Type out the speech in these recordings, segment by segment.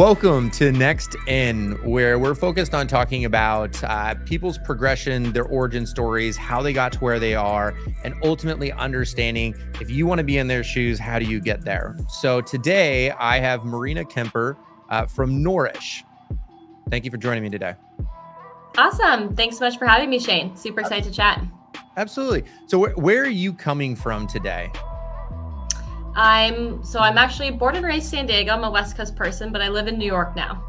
Welcome to Next In, where we're focused on talking about people's progression, their origin stories, how they got to where they are, and ultimately understanding if you want to be in their shoes, how do you get there? So today I have Marina Kemper from Nourish. Thank you for joining me today. Awesome. Thanks so much for having me, Shane. Super excited to chat. Absolutely. So where are you coming from today? I'm actually born and raised San Diego. I'm a West Coast person, but I live in New York now.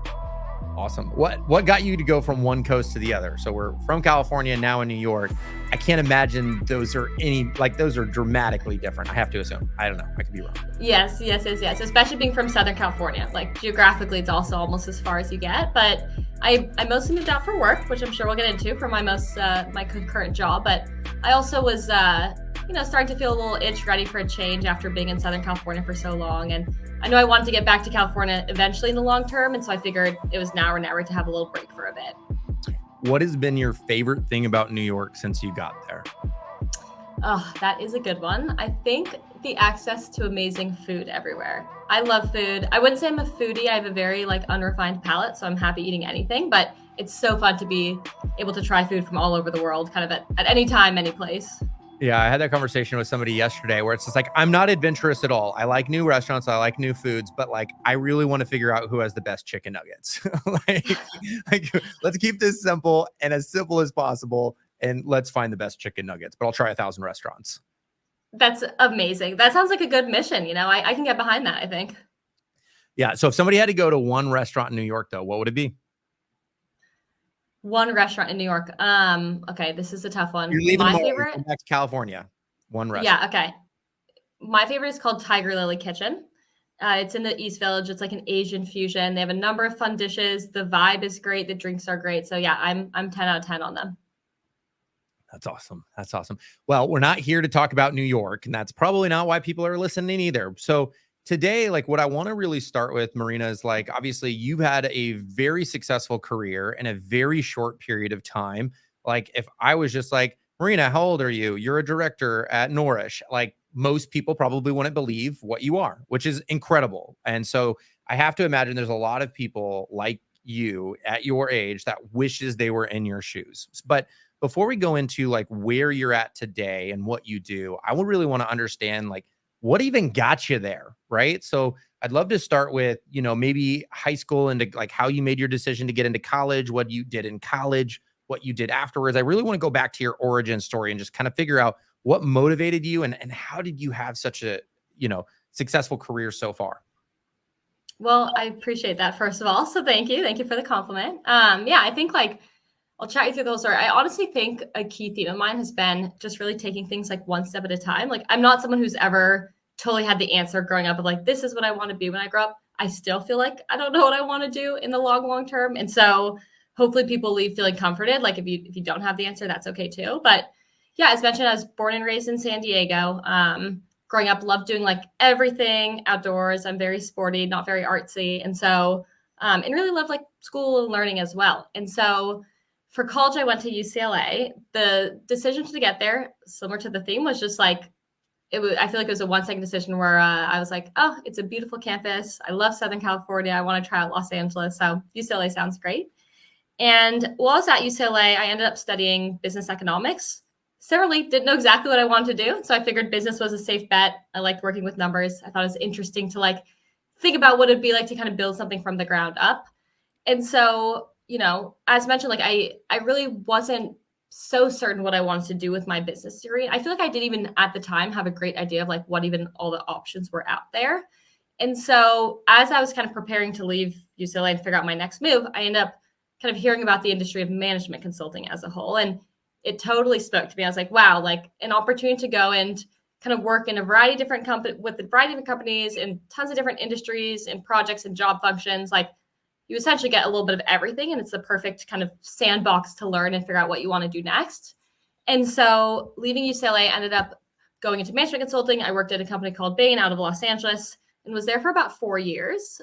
Awesome. What got you to go from one coast to the other? So we're from California, now in New York. I can't imagine those are dramatically different. I have to assume. I don't know. I could be wrong. Yes. Especially being from Southern California. Like geographically, it's also almost as far as you get. But I mostly moved out for work, which I'm sure we'll get into for my my current job. But I also was starting to feel a little itch, ready for a change after being in Southern California for so long. And I know I wanted to get back to California eventually in the long term. And so I figured it was now or never to have a little break for a bit. What has been your favorite thing about New York since you got there? Oh, that is a good one. I think the access to amazing food everywhere. I love food. I wouldn't say I'm a foodie. I have a very unrefined palate, so I'm happy eating anything, but it's so fun to be able to try food from all over the world, kind of at any time, any place. Yeah, I had that conversation with somebody yesterday where it's just like, I'm not adventurous at all. I like new restaurants, I like new foods, but I really want to figure out who has the best chicken nuggets. Let's keep this simple and as simple as possible, and let's find the best chicken nuggets. But I'll try 1,000 restaurants. That's amazing. That sounds like a good mission. I can get behind that, I think. Yeah. So if somebody had to go to one restaurant in New York, though, what would it be? One restaurant in New York. Okay, this is a tough one. You're leaving my favorite back to California. One restaurant. Yeah, okay. My favorite is called Tiger Lily Kitchen. It's in the East Village. It's like an Asian fusion. They have a number of fun dishes. The vibe is great. The drinks are great. So yeah, I'm 10 out of 10 on them. That's awesome. That's awesome. Well, we're not here to talk about New York, and that's probably not why people are listening either. So today, what I want to really start with, Marina, is obviously you've had a very successful career in a very short period of time. If I was just Marina, how old are you? You're a director at Nourish. Most people probably wouldn't believe what you are, which is incredible. And so I have to imagine there's a lot of people like you at your age that wishes they were in your shoes. But before we go into where you're at today and what you do, I would really want to understand what even got you there, right? So I'd love to start with, maybe high school and how you made your decision to get into college, what you did in college, what you did afterwards. I really want to go back to your origin story and just kind of figure out what motivated you and how did you have such a, successful career so far? Well, I appreciate that, first of all. So thank you. Thank you for the compliment. Yeah, I think I'll chat you through those. I honestly think a key theme of mine has been just really taking things one step at a time. I'm not someone who's ever totally had the answer growing up of this is what I want to be when I grow up. I still feel like I don't know what I want to do in the long term. And so hopefully people leave feeling comforted. If you don't have the answer, that's okay too. But yeah, as mentioned, I was born and raised in San Diego. Growing up, loved doing everything outdoors. I'm very sporty, not very artsy. And so, and really loved school and learning as well. And so for college, I went to UCLA. The decision to get there, similar to the theme, was just I feel like it was a 1-second decision where I was oh, it's a beautiful campus. I love Southern California. I want to try out Los Angeles. So UCLA sounds great. And while I was at UCLA, I ended up studying business economics. Similarly, didn't know exactly what I wanted to do. So I figured business was a safe bet. I liked working with numbers. I thought it was interesting to think about what it'd be like to kind of build something from the ground up. And so, as mentioned, I really wasn't so certain what I wanted to do with my business degree. I feel like I didn't even at the time have a great idea of what even all the options were out there. And so as I was kind of preparing to leave UCLA and figure out my next move, I ended up kind of hearing about the industry of management consulting as a whole. And it totally spoke to me. I was wow, an opportunity to go and kind of work in a variety of different with a variety of different companies in tons of different industries and projects and job functions. You essentially get a little bit of everything, and it's the perfect kind of sandbox to learn and figure out what you want to do next. And so leaving UCLA, I ended up going into management consulting. I worked at a company called Bain out of Los Angeles and was there for about 4 years.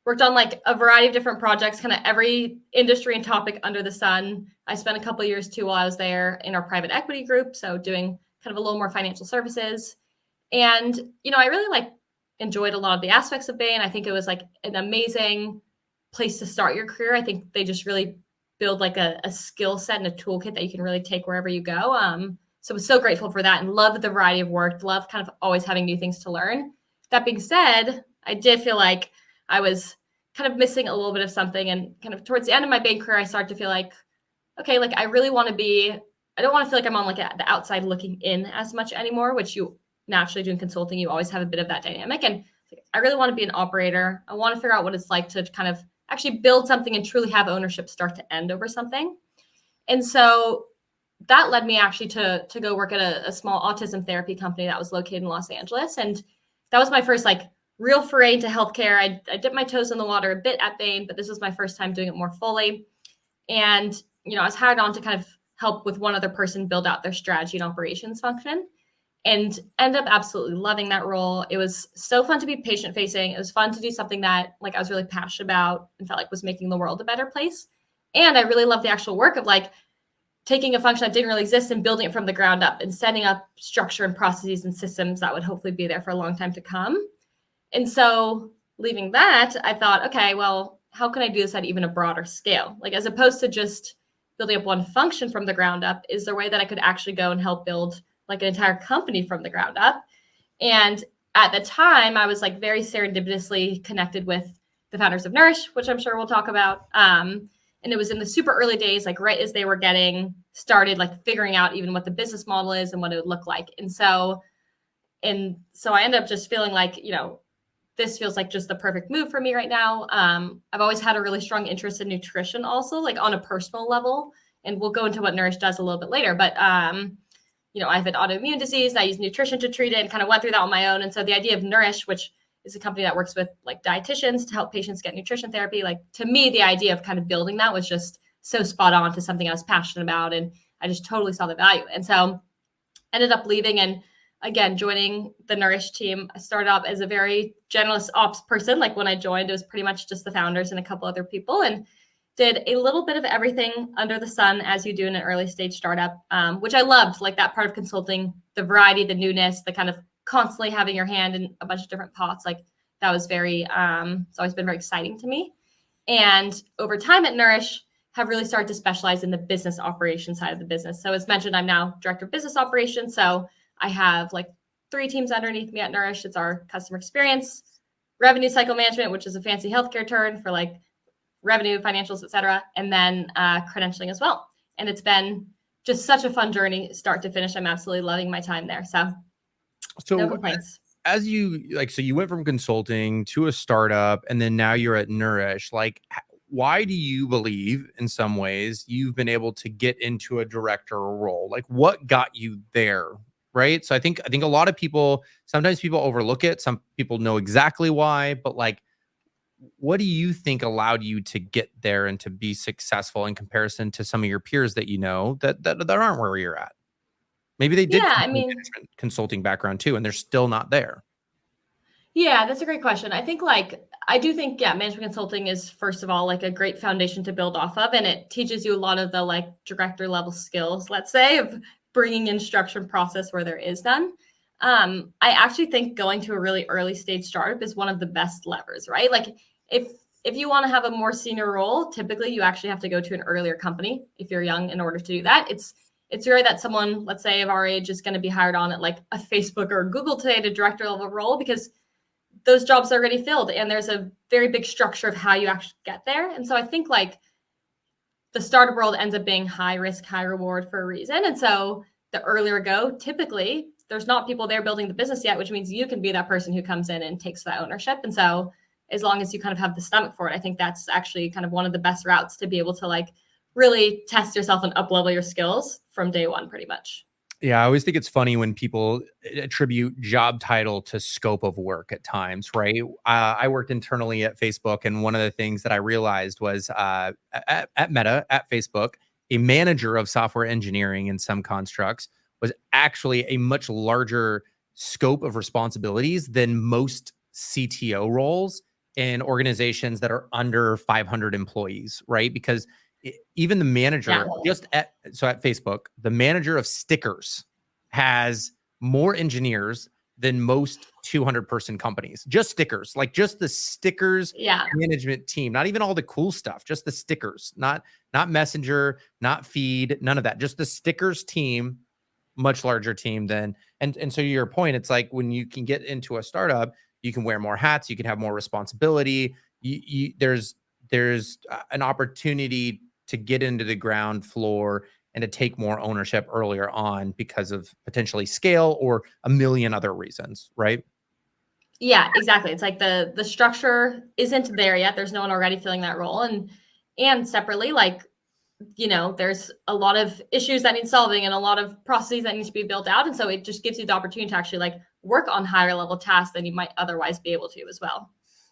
Worked on a variety of different projects, kind of every industry and topic under the sun. I spent a couple of years too while I was there in our private equity group. So doing kind of a little more financial services. And, I really enjoyed a lot of the aspects of Bain. I think it was like an amazing place to start your career. I think they just really build like a skill set and a toolkit that you can really take wherever you go. So I was so grateful for that and love the variety of work, love kind of always having new things to learn. That being said, I did feel like I was kind of missing a little bit of something. And kind of towards the end of my Bain career, I started to feel like, okay, like I really want to be, I don't want to feel like I'm on like the outside looking in as much anymore, which you naturally do in consulting. You always have a bit of that dynamic. And I really want to be an operator. I want to figure out what it's like to kind of actually build something and truly have ownership start to end over something. And so that led me actually to go work at a small autism therapy company that was located in Los Angeles. And that was my first like real foray into healthcare. I dipped my toes in the water a bit at Bain, but this was my first time doing it more fully. And, you know, I was hired on to kind of help with one other person build out their strategy and operations function, and end up absolutely loving that role. It was so fun to be patient facing. It was fun to do something that like I was really passionate about and felt like was making the world a better place. And I really loved the actual work of like taking a function that didn't really exist and building it from the ground up and setting up structure and processes and systems that would hopefully be there for a long time to come. And so leaving that, I thought, okay, well, how can I do this at even a broader scale? Like as opposed to just building up one function from the ground up, is there a way that I could actually go and help build like an entire company from the ground up? And at the time, I was like very serendipitously connected with the founders of Nourish, which I'm sure we'll talk about. And it was in the super early days, like right as they were getting started, like figuring out even what the business model is and what it would look like. And so I ended up just feeling like, you know, this feels like just the perfect move for me right now. I've always had a really strong interest in nutrition also, like on a personal level. And we'll go into what Nourish does a little bit later. But, you know, I have an autoimmune disease. I use nutrition to treat it and kind of went through that on my own. And so the idea of Nourish, which is a company that works with like dietitians to help patients get nutrition therapy, like to me, the idea of kind of building that was just so spot on to something I was passionate about. And I just totally saw the value. And so ended up leaving and again, joining the Nourish team. I started off as a very generalist ops person. Like when I joined, it was pretty much just the founders and a couple other people, and did a little bit of everything under the sun as you do in an early stage startup, which I loved, like that part of consulting, the variety, the newness, the kind of constantly having your hand in a bunch of different pots. Like that was very, it's always been very exciting to me. And over time at Nourish, have really started to specialize in the business operations side of the business. So as mentioned, I'm now director of business operations. So I have like 3 teams underneath me at Nourish. It's our customer experience, revenue cycle management, which is a fancy healthcare term for like revenue, financials, et cetera, and then credentialing as well. And it's been just such a fun journey, start to finish. I'm absolutely loving my time there. So no complaints. As you like, so you went from consulting to a startup and then now you're at Nourish. Like, why do you believe in some ways you've been able to get into a director role? Like what got you there? Right. So I think a lot of people, sometimes people overlook it. Some people know exactly why, but like, what do you think allowed you to get there and to be successful in comparison to some of your peers that you know that aren't where you're at? Maybe they did Yeah, come I from a mean, management consulting background too, and they're still not there. yeah, that's a great question. I think I do think, yeah, management consulting is first of all like a great foundation to build off of. And it teaches you a lot of the like director level skills, let's say, of bringing in structure and process where there is none. I actually think going to a really early stage startup is one of the best levers, right? Like if you want to have a more senior role, typically you actually have to go to an earlier company if you're young in order to do that. It's rare that someone, let's say of our age, is going to be hired on at like a Facebook or Google today to director level role, because those jobs are already filled and there's a very big structure of how you actually get there. And so I think like the startup world ends up being high risk, high reward for a reason. And so the earlier go, typically there's not people there building the business yet, which means you can be that person who comes in and takes that ownership. And so as long as you kind of have the stomach for it, I think that's actually kind of one of the best routes to be able to like really test yourself and up level your skills from day one, pretty much. Yeah, I always think it's funny when people attribute job title to scope of work at times, right? I worked internally at Facebook, and one of the things that I realized was at Meta, at Facebook, a manager of software engineering in some constructs was actually a much larger scope of responsibilities than most CTO roles in organizations that are under 500 employees, right? Because even the manager at Facebook, the manager of stickers has more engineers than most 200-person companies. Just stickers, like just the stickers Yeah. management team, not even all the cool stuff, just the stickers, not Messenger, not Feed, none of that. Just the stickers team, much larger team than and so to your point, it's like when you can get into a startup, you can wear more hats, you can have more responsibility. There's an opportunity to get into the ground floor and to take more ownership earlier on because of potentially scale or a million other reasons, right? Yeah, exactly. It's like the structure isn't there yet. There's no one already filling that role. And separately, like, there's a lot of issues that need solving and a lot of processes that need to be built out. And so it just gives you the opportunity to actually like work on higher level tasks than you might otherwise be able to as well.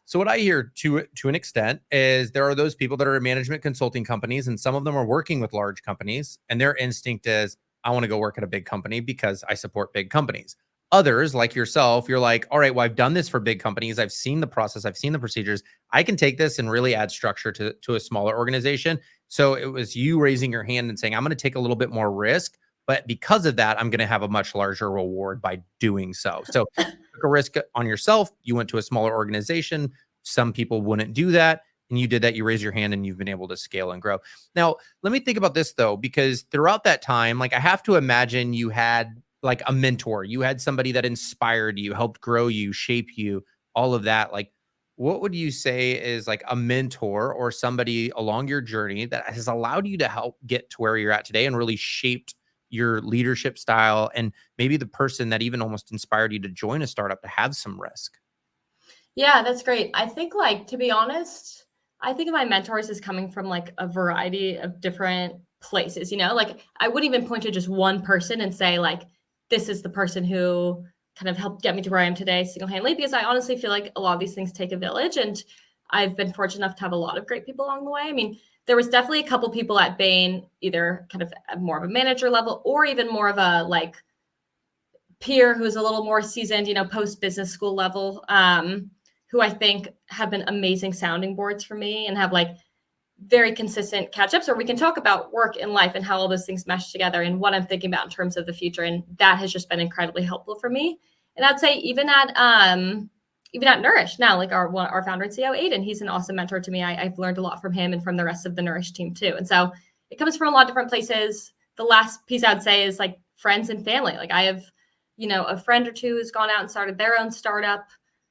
So what I hear to an extent is there are those people that are in management consulting companies, and some of them are working with large companies, and their instinct is, I want to go work at a big company because I support big companies. Others, like yourself, you're like, all right, well, I've done this for big companies. I've seen the process. I've seen the procedures. I can take this and really add structure to a smaller organization. So it was you raising your hand and saying, I'm going to take a little bit more risk, but because of that, I'm going to have a much larger reward by doing so. So took a risk on yourself. You went to a smaller organization. Some people wouldn't do that. And you did that. You raised your hand and you've been able to scale and grow. Now, let me think about this though, because throughout that time, like I have to imagine you had like a mentor, you had somebody that inspired you, helped grow you, shape you, all of that. Like, what would you say is like a mentor or somebody along your journey that has allowed you to help get to where you're at today and really shaped your leadership style and maybe the person that even almost inspired you to join a startup to have some risk? Yeah, that's great. I think, like, to be honest, I think of my mentors as coming from like a variety of different places, like I wouldn't even point to just one person and say, like, this is the person who kind of helped get me to where I am today single handedly, because I honestly feel like a lot of these things take a village. And I've been fortunate enough to have a lot of great people along the way. I mean, there was definitely a couple people at Bain, either kind of at more of a manager level or even more of a like peer who's a little more seasoned, post business school level, who I think have been amazing sounding boards for me and have like very consistent catch ups where we can talk about work and life and how all those things mesh together and what I'm thinking about in terms of the future. And that has just been incredibly helpful for me. And I'd say even at Nourish now, like our founder and CEO, Aiden, he's an awesome mentor to me. I've learned a lot from him and from the rest of the Nourish team too. And so it comes from a lot of different places. The last piece I'd say is like friends and family. Like I have, a friend or two who's gone out and started their own startup.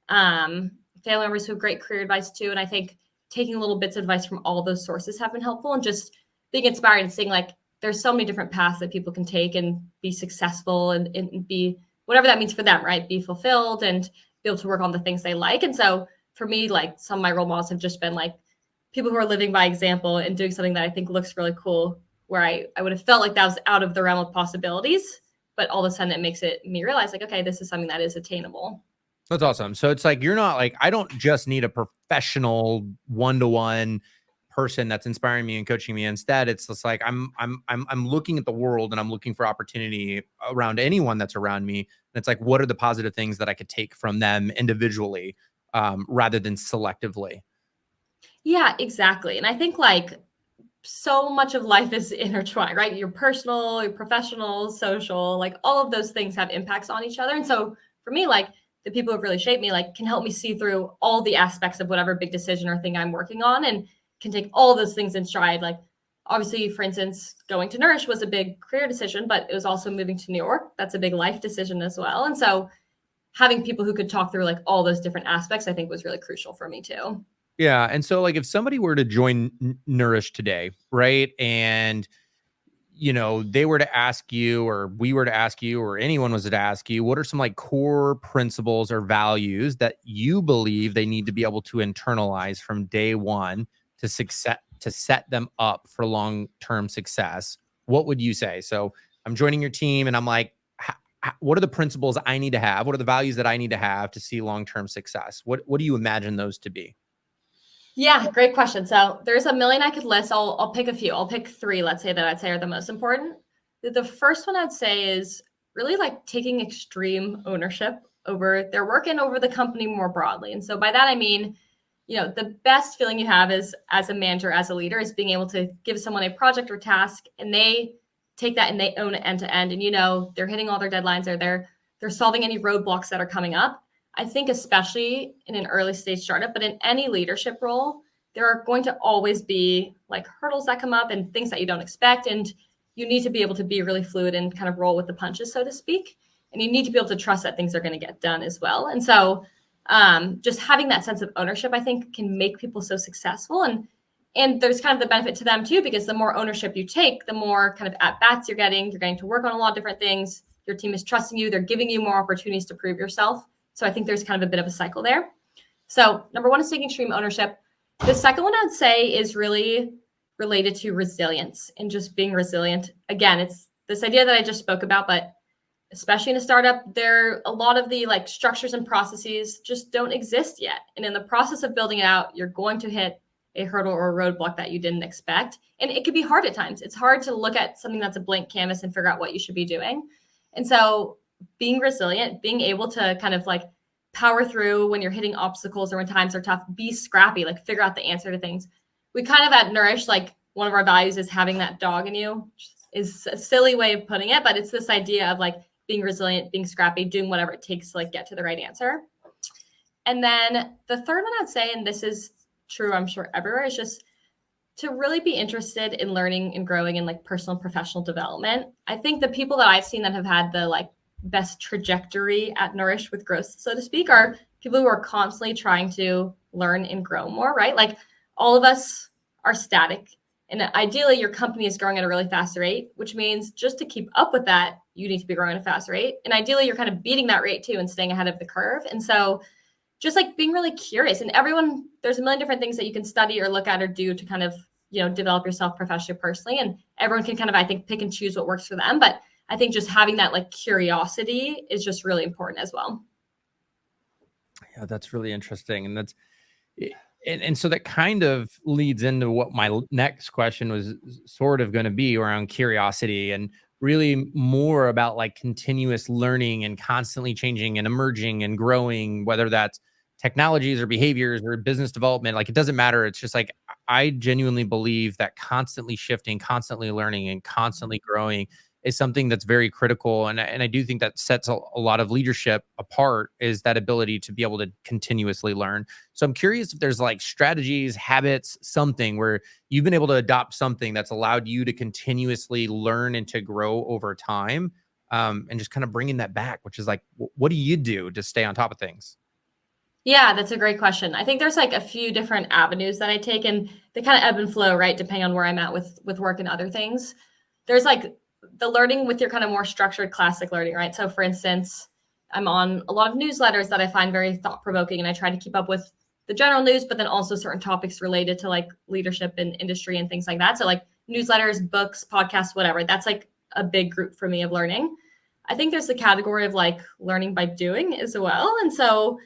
Family members who have great career advice too. And I think taking little bits of advice from all those sources have been helpful, and just being inspired and seeing like there's so many different paths that people can take and be successful and be whatever that means for them, right? Be fulfilled and be able to work on the things they like. And so for me, like some of my role models have just been like people who are living by example and doing something that I think looks really cool, where I would have felt like that was out of the realm of possibilities, but all of a sudden it makes me realize like, okay, this is something that is attainable. That's awesome. So it's like you're not like, I don't just need a professional one-to-one person that's inspiring me and coaching me. Instead, it's just like I'm looking at the world and I'm looking for opportunity around anyone that's around me. And it's like, what are the positive things that I could take from them individually, rather than selectively? Yeah, exactly. And I think like so much of life is intertwined, right? Your personal, your professional, social, like all of those things have impacts on each other. And so for me, like the people who've really shaped me, like can help me see through all the aspects of whatever big decision or thing I'm working on and can take all those things in stride. Like obviously, for instance, going to Nourish was a big career decision, but it was also moving to New York. That's a big life decision as well. And so having people who could talk through like all those different aspects, I think was really crucial for me too. Yeah. And so like if somebody were to join Nourish today, right? And they were to ask you, or we were to ask you, or anyone was to ask you, what are some like core principles or values that you believe they need to be able to internalize from day one to set them up for long-term success? What would you say? So I'm joining your team and I'm like, what are the principles I need to have? What are the values that I need to have to see long-term success? What do you imagine those to be? Yeah, great question. So there's a million I could list. I'll pick a few. I'll pick three, let's say, that I'd say are the most important. The first one I'd say is really like taking extreme ownership over their work and over the company more broadly. And so by that I mean, the best feeling you have is as a manager, as a leader, is being able to give someone a project or task and they take that and they own it end to end. And they're hitting all their deadlines, or they're they're solving any roadblocks that are coming up. I think especially in an early stage startup, but in any leadership role, there are going to always be like hurdles that come up and things that you don't expect. And you need to be able to be really fluid and kind of roll with the punches, so to speak. And you need to be able to trust that things are going to get done as well. And so just having that sense of ownership, I think, can make people so successful. And there's kind of the benefit to them too, because the more ownership you take, the more kind of at-bats you're getting to work on a lot of different things. Your team is trusting you. They're giving you more opportunities to prove yourself. So I think there's kind of a bit of a cycle there. So number one is taking extreme ownership. The second one I'd say is really related to resilience and just being resilient. Again, it's this idea that I just spoke about, but especially in a startup, a lot of the like structures and processes just don't exist yet. And in the process of building it out, you're going to hit a hurdle or a roadblock that you didn't expect. And it could be hard at times. It's hard to look at something that's a blank canvas and figure out what you should be doing. And so being resilient, being able to kind of like power through when you're hitting obstacles or when times are tough, be scrappy, like figure out the answer to things. We kind of at Nourish, like one of our values is having that dog in you, which is a silly way of putting it, but it's this idea of like being resilient, being scrappy, doing whatever it takes to like get to the right answer. And then the third one I'd say, and this is true, I'm sure everywhere, is just to really be interested in learning and growing in like personal and professional development. I think the people that I've seen that have had the like best trajectory at Nourish with growth, so to speak, are people who are constantly trying to learn and grow more, right? Like all of us are static. And ideally, your company is growing at a really fast rate, which means just to keep up with that, you need to be growing at a fast rate. And ideally, you're kind of beating that rate too and staying ahead of the curve. And so just like being really curious, and there's a million different things that you can study or look at or do to kind of, develop yourself professionally, personally. And everyone can kind of, I think, pick and choose what works for them. But I think just having that like curiosity is just really important as well. Yeah, that's really interesting. And so that kind of leads into what my next question was sort of going to be around curiosity and really more about like continuous learning and constantly changing and emerging and growing, whether that's technologies or behaviors or business development. Like it doesn't matter. It's just like I genuinely believe that constantly shifting, constantly learning, and constantly growing is something that's very critical. And I do think that sets a lot of leadership apart, is that ability to be able to continuously learn. So I'm curious if there's like strategies, habits, something where you've been able to adopt something that's allowed you to continuously learn and to grow over time, and just kind of bringing that back, which is like, what do you do to stay on top of things? Yeah, that's a great question. I think there's like a few different avenues that I take, and they kind of ebb and flow, right? Depending on where I'm at with work and other things. There's like the learning with your kind of more structured classic learning, right? So for instance, I'm on a lot of newsletters that I find very thought-provoking, and I try to keep up with the general news, but then also certain topics related to like leadership and industry and things like that. So like newsletters, books, podcasts, whatever. That's like a big group for me of learning. I think there's the category of like learning by doing as well. And so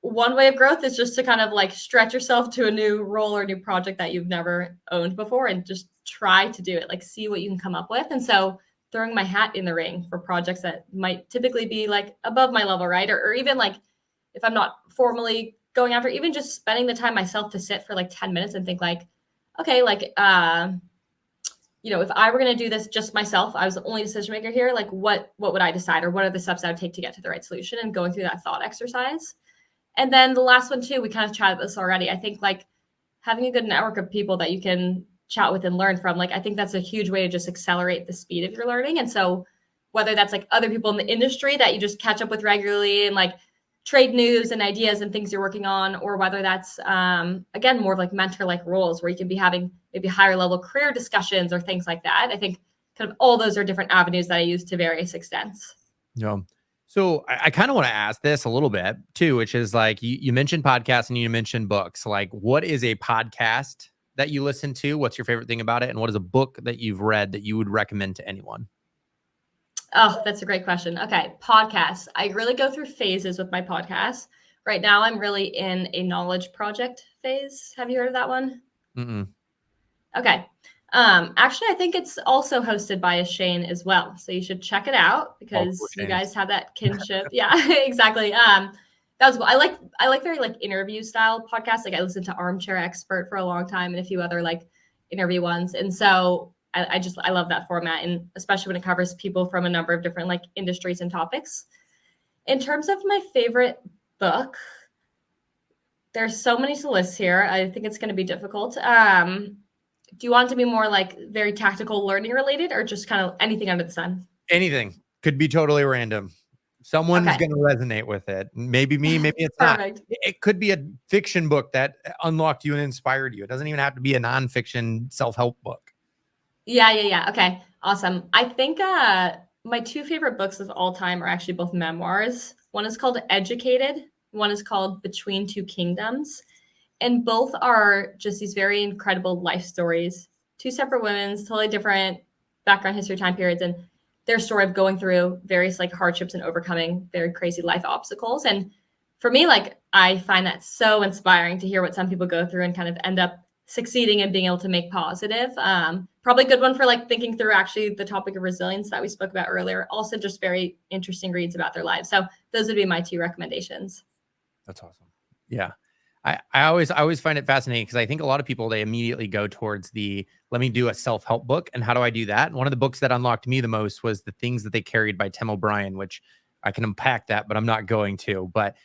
one way of growth is just to kind of like stretch yourself to a new role or new project that you've never owned before and just try to do it, like see what you can come up with. And so throwing my hat in the ring for projects that might typically be like above my level, right? Or even like if I'm not formally going after, even just spending the time myself to sit for like 10 minutes and think like, okay, like, if I were going to do this just myself, I was the only decision maker here, like what would I decide, or what are the steps I would take to get to the right solution, and going through that thought exercise. And then the last one too, we kind of chatted this already. I think like having a good network of people that you can chat with and learn from, like, I think that's a huge way to just accelerate the speed of your learning. And so whether that's like other people in the industry that you just catch up with regularly and like trade news and ideas and things you're working on, or whether that's, again, more of like mentor-like roles where you can be having maybe higher level career discussions or things like that. I think kind of all those are different avenues that I use to various extents. Yeah. So I kind of want to ask this a little bit too, which is like you mentioned podcasts and you mentioned books. Like, what is a podcast that you listen to? What's your favorite thing about it? And what is a book that you've read that you would recommend to anyone? Oh, that's a great question. Okay, podcasts. I really go through phases with my podcasts. Right now, I'm really in a knowledge project phase. Have you heard of that one? Mm-mm. Okay. Actually, I think it's also hosted by a Shane as well. So you should check it out because you guys have that kinship. Yeah, exactly. That was I like very like interview style podcasts. Like I listened to Armchair Expert for a long time and a few other like interview ones. And so I love that format, and especially when it covers people from a number of different like industries and topics. In terms of my favorite book, there's so many to list here. I think it's going to be difficult. Do you want it to be more like very tactical learning related or just kind of anything under the sun? Anything could be totally random. Someone's Okay, going to resonate with it. Maybe me, maybe it's not. perfect. It could be a fiction book that unlocked you and inspired you. It doesn't even have to be a nonfiction self-help book. Yeah. Okay, awesome. I think my two favorite books of all time are actually both memoirs. One is called Educated, one is called Between Two Kingdoms. And both are just these very incredible life stories. Two separate women's, totally different background, history, time periods, and their story of going through various like hardships and overcoming very crazy life obstacles. And for me, like I find that so inspiring to hear what some people go through and kind of end up succeeding and being able to make positive. Probably a good one for like thinking through actually the topic of resilience that we spoke about earlier. Also, just very interesting reads about their lives. So those would be my two recommendations. That's awesome. Yeah. I always find it fascinating because I think a lot of people, they immediately go towards the, let me do a self-help book. And how do I do that? And one of the books that unlocked me the most was The Things That They Carried by Tim O'Brien, which I can unpack that, but I'm not going to. But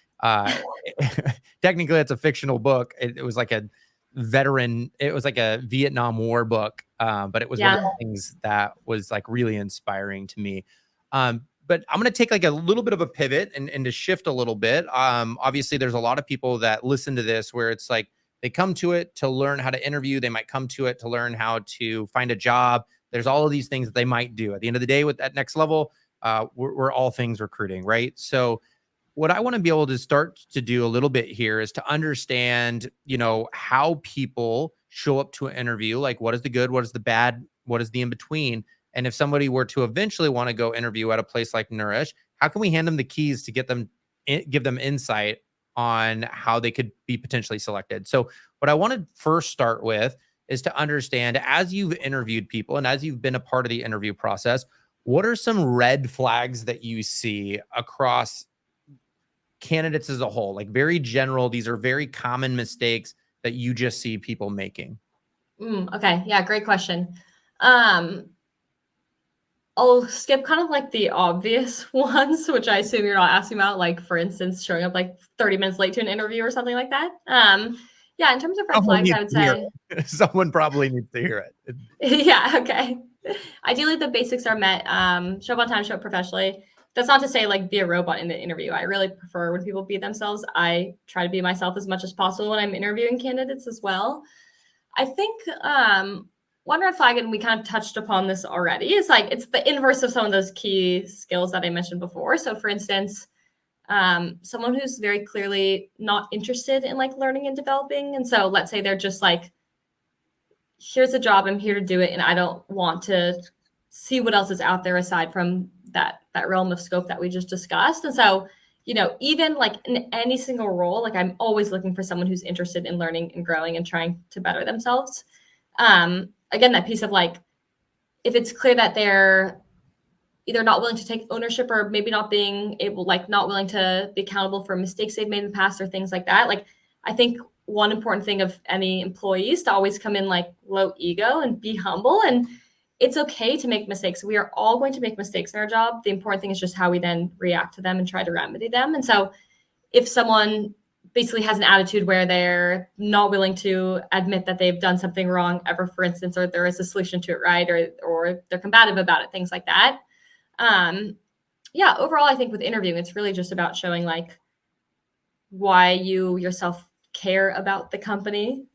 technically it's a fictional book. It was like a it was like a Vietnam War book. But it was one of Yeah. the things that was like really inspiring to me. But I'm going to take like a little bit of a pivot and to shift a little bit. Obviously, there's a lot of people that listen to this where it's like they come to it to learn how to interview. They might come to it to learn how to find a job. There's all of these things that they might do. At the end of the day, with that next level, we're all things recruiting, right? So what I want to be able to start to do a little bit here is to understand, how people show up to an interview. Like, what is the good? What is the bad? What is the in between? And if somebody were to eventually want to go interview at a place like Nourish, how can we hand them the keys to give them insight on how they could be potentially selected? So, what I want to first start with is to understand, as you've interviewed people and as you've been a part of the interview process, what are some red flags that you see across candidates as a whole? Like, very general, these are very common mistakes that you just see people making. Okay. Yeah. Great question. Um, I'll skip kind of like the obvious ones, which I assume you're not asking about, like for instance, showing up like 30 minutes late to an interview or something like that. Yeah, in terms of red Someone flags, I needs would to hear say, it. Someone probably needs to hear it. yeah, okay. Ideally, the basics are met. Show up on time, show up professionally. That's not to say like be a robot in the interview. I really prefer when people be themselves. I try to be myself as much as possible when I'm interviewing candidates as well. I think one red flag, and we kind of touched upon this already, is like it's the inverse of some of those key skills that I mentioned before. So, for instance, someone who's very clearly not interested in like learning and developing, and so let's say they're just like, "Here's a job, I'm here to do it, and I don't want to see what else is out there aside from that realm of scope that we just discussed." And so, even like in any single role, like I'm always looking for someone who's interested in learning and growing and trying to better themselves. Again, that piece of like, if it's clear that they're either not willing to take ownership or maybe not being able, like not willing to be accountable for mistakes they've made in the past or things like that. Like, I think one important thing of any employee is to always come in like low ego and be humble. And it's okay to make mistakes. We are all going to make mistakes in our job. The important thing is just how we then react to them and try to remedy them. And so if someone basically has an attitude where they're not willing to admit that they've done something wrong ever, for instance, or there is a solution to it, right? Or they're combative about it, things like that. Yeah, overall, I think with interviewing, it's really just about showing like why you yourself care about the company.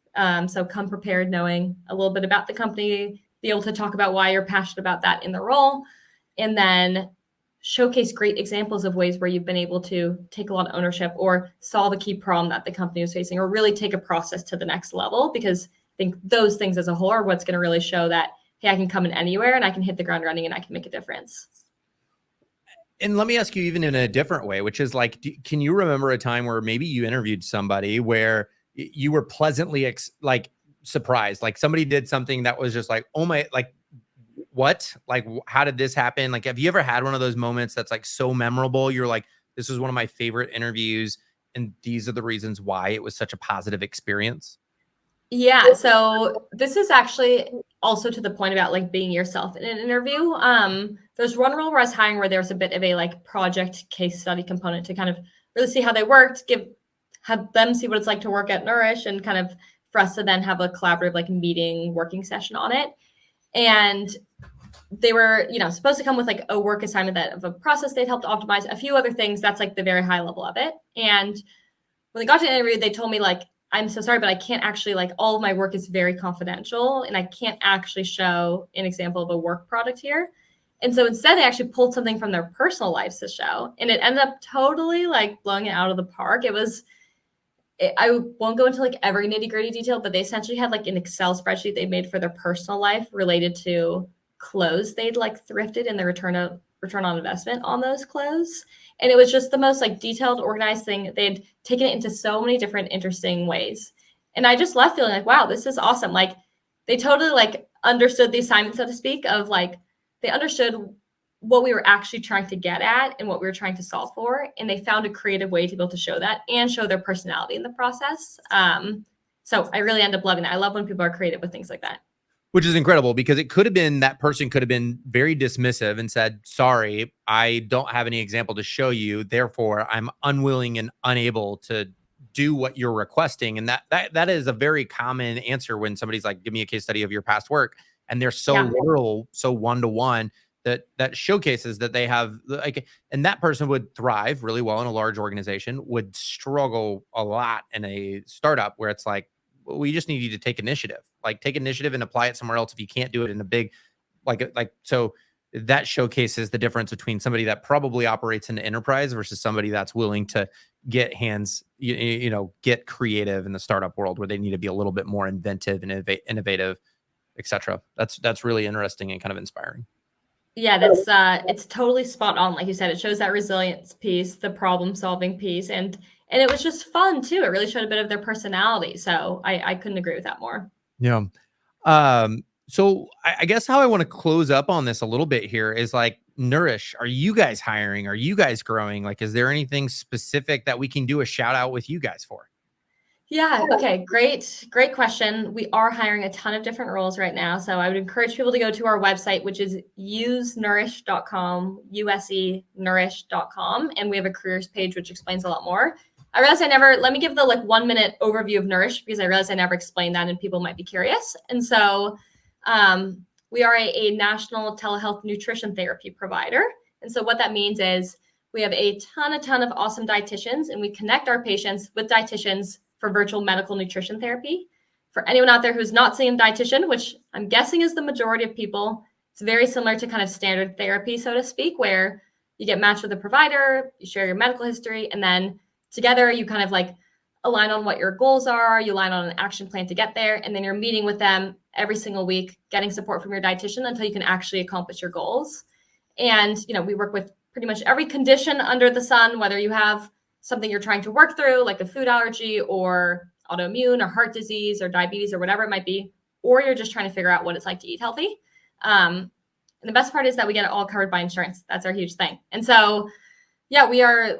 So come prepared, knowing a little bit about the company, be able to talk about why you're passionate about that in the role, and then showcase great examples of ways where you've been able to take a lot of ownership or solve a key problem that the company was facing, or really take a process to the next level. Because I think those things as a whole are what's going to really show that, hey, I can come in anywhere and I can hit the ground running and I can make a difference. And let me ask you even in a different way, which is like, can you remember a time where maybe you interviewed somebody where you were pleasantly like surprised, like somebody did something that was just like, oh my, like what, like how did this happen? Like, have you ever had one of those moments that's like so memorable? You're like, this was one of my favorite interviews, and these are the reasons why it was such a positive experience. Yeah, so this is actually also to the point about like being yourself in an interview. There's one role where I was hiring where there's a bit of a like project case study component to kind of really see how they worked, have them see what it's like to work at Nourish, and kind of for us to then have a collaborative like meeting working session on it. And they were, supposed to come with like a work assignment that of a process they'd helped optimize, a few other things. That's like the very high level of it. And when they got to the interview, they told me like, I'm so sorry, but I can't actually, like, all of my work is very confidential and I can't actually show an example of a work product here. And so instead they actually pulled something from their personal lives to show, and it ended up totally like blowing it out of the park. I won't go into like every nitty gritty detail, but they essentially had like an Excel spreadsheet they made for their personal life related to clothes they'd like thrifted and the return on investment on those clothes. And it was just the most like detailed, organized thing. They'd taken it into so many different interesting ways. And I just left feeling like, wow, this is awesome. Like they totally like understood the assignment, so to speak, of like they understood what we were actually trying to get at and what we were trying to solve for. And they found a creative way to be able to show that and show their personality in the process. So I really end up loving that. I love when people are creative with things like that. Which is incredible, because it could have been that person could have been very dismissive and said, sorry, I don't have any example to show you. Therefore, I'm unwilling and unable to do what you're requesting. And that is a very common answer when somebody's like, give me a case study of your past work. And they're so Yeah. literal, so one-to-one, that showcases that they have like, and that person would thrive really well in a large organization, would struggle a lot in a startup where it's like, we just need you to take initiative, and apply it somewhere else if you can't do it in a big, so that showcases the difference between somebody that probably operates in the enterprise versus somebody that's willing to get get creative in the startup world, where they need to be a little bit more inventive and innovative, etc. That's really interesting and kind of inspiring. Yeah, it's totally spot on. Like you said, it shows that resilience piece, the problem solving piece, and it was just fun too. It really showed a bit of their personality. So I couldn't agree with that more. Yeah. So I guess how I want to close up on this a little bit here is like, Nourish, are you guys hiring? Are you guys growing? Like, is there anything specific that we can do a shout out with you guys for? Yeah. Okay. Great question. We are hiring a ton of different roles right now. So I would encourage people to go to our website, which is usenourish.com, usenourish.com. And we have a careers page, which explains a lot more. I realized let me give the like 1 minute overview of Nourish, because I realized I never explained that and people might be curious. And so we are a national telehealth nutrition therapy provider. And so what that means is we have a ton of awesome dietitians, and we connect our patients with dietitians for virtual medical nutrition therapy. For anyone out there who's not seeing a dietitian, which I'm guessing is the majority of people, it's very similar to kind of standard therapy, so to speak, where you get matched with a provider, you share your medical history, and then together you kind of like align on what your goals are, you align on an action plan to get there, and then you're meeting with them every single week, getting support from your dietitian until you can actually accomplish your goals. And, we work with pretty much every condition under the sun, whether you have something you're trying to work through, like a food allergy or autoimmune or heart disease or diabetes or whatever it might be, or you're just trying to figure out what it's like to eat healthy. And the best part is that we get it all covered by insurance. That's our huge thing. And so, yeah,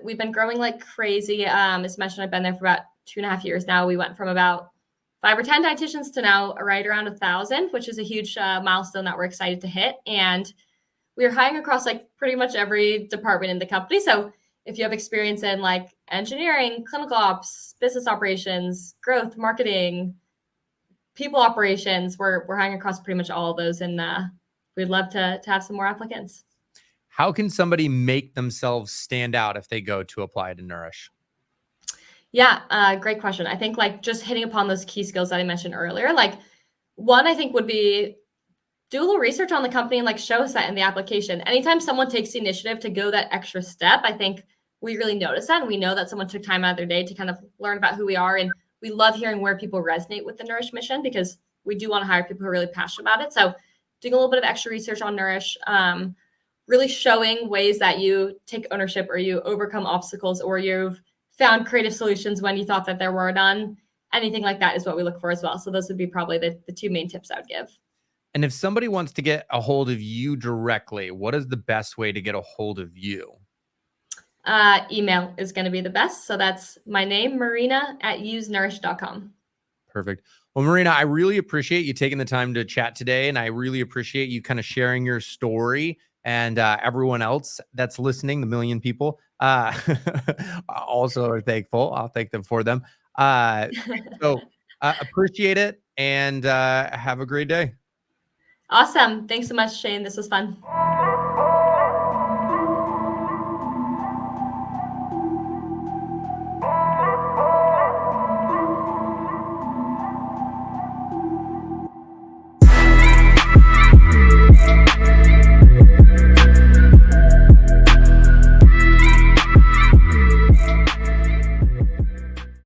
we've been growing like crazy. As mentioned, I've been there for about 2.5 years now. We went from about 5 or 10 dietitians to now right around 1,000, which is a huge milestone that we're excited to hit. And we're hiring across like pretty much every department in the company. So if you have experience in like engineering, clinical ops, business operations, growth, marketing, people operations, we're hiring across pretty much all of those. And we'd love to have some more applicants. How can somebody make themselves stand out if they go to apply to Nourish? Yeah, great question. I think like just hitting upon those key skills that I mentioned earlier, like one I think would be do a little research on the company and like show us that in the application. Anytime someone takes the initiative to go that extra step, I think we really notice that. And we know that someone took time out of their day to kind of learn about who we are. And we love hearing where people resonate with the Nourish mission, because we do want to hire people who are really passionate about it. So doing a little bit of extra research on Nourish, really showing ways that you take ownership or you overcome obstacles or you've found creative solutions when you thought that there were none. Anything like that is what we look for as well. So those would be probably the 2 main tips I would give. And if somebody wants to get a hold of you directly, what is the best way to get a hold of you? Email is going to be the best. So that's my name, Marina at usenourish.com. Perfect. Well, Marina, I really appreciate you taking the time to chat today. And I really appreciate you kind of sharing your story and everyone else that's listening, the million people, also are thankful. I'll thank them for them. So appreciate it and have a great day. Awesome. Thanks so much, Shane. This was fun.